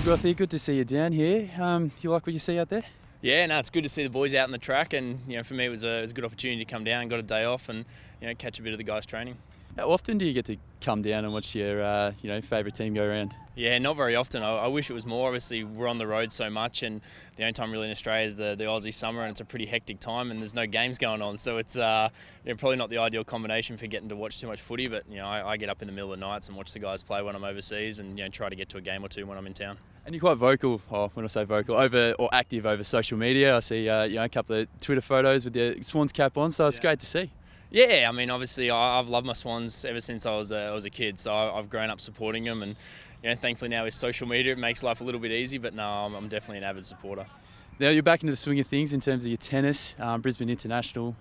Well, Grothy, good to see you down here. You like what you see out there? Yeah, no, it's good to see the boys out in the track, and for me it was a good opportunity to come down and got a day off and catch a bit of the guys training. How often do you get to come down and watch your favourite team go around? Yeah, not very often. I wish it was more. Obviously, we're on the road so much, and the only time really in Australia is the Aussie summer, and it's a pretty hectic time, and there's no games going on, so it's probably not the ideal combination for getting to watch too much footy. But I get up in the middle of the nights and watch the guys play when I'm overseas, and try to get to a game or two when I'm in town. And you're quite vocal, when I say vocal, active over social media. I see a couple of Twitter photos with the Swans cap on, so it's great to see. Yeah, I mean, obviously, I've loved my Swans ever since I was a kid, so I've grown up supporting them, and thankfully now with social media, it makes life a little bit easy. But no, I'm definitely an avid supporter. Now you're back into the swing of things in terms of your tennis. Brisbane International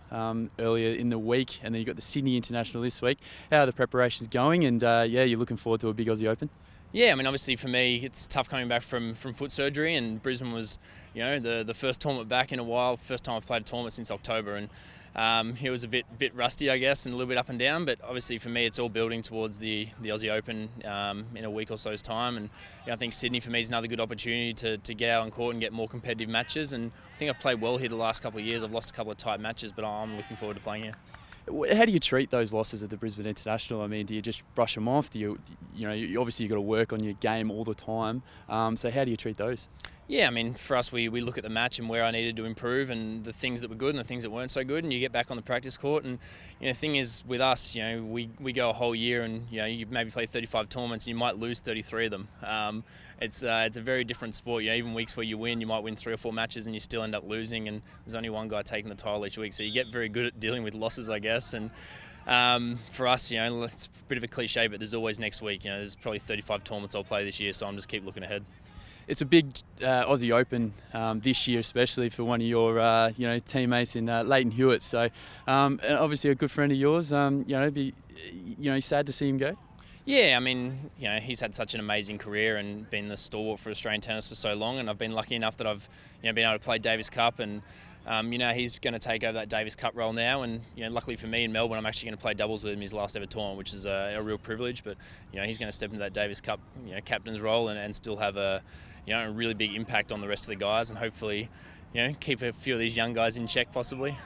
earlier in the week, and then you got the Sydney International this week. How are the preparations going? And you're looking forward to a big Aussie Open. Yeah, I mean, obviously for me, it's tough coming back from foot surgery, and Brisbane was, the first tournament back in a while. First time I've played a tournament since October, and it was a bit rusty, I guess, and a little bit up and down. But obviously for me, it's all building towards the Aussie Open in a week or so's time, and I think Sydney for me is another good opportunity to get out on court and get more competitive matches. And I think I've played well here the last couple of years. I've lost a couple of tight matches, but I'm looking forward to playing here. How do you treat those losses at the Brisbane International? I mean, do you just brush them off? Do you obviously you've got to work on your game all the time. So how do you treat those? Yeah, I mean, for us, we look at the match and where I needed to improve and the things that were good and the things that weren't so good, and you get back on the practice court. And the thing is with us, we go a whole year and you maybe play 35 tournaments and you might lose 33 of them. It's a very different sport. Even weeks where you win, you might win 3 or 4 matches and you still end up losing, and there's only one guy taking the title each week. So you get very good at dealing with losses, I guess. And for us, it's a bit of a cliche, but there's always next week. There's probably 35 tournaments I'll play this year, so I'm just keep looking ahead. It's a big Aussie Open this year, especially for one of your teammates in Leighton Hewitt. So obviously a good friend of yours. It'd be sad to see him go. Yeah, I mean, he's had such an amazing career and been the stalwart for Australian tennis for so long, and I've been lucky enough that I've been able to play Davis Cup, and he's going to take over that Davis Cup role now, and luckily for me in Melbourne, I'm actually going to play doubles with him his last ever tournament, which is a real privilege. But he's going to step into that Davis Cup captain's role and still have a really big impact on the rest of the guys, and hopefully keep a few of these young guys in check possibly.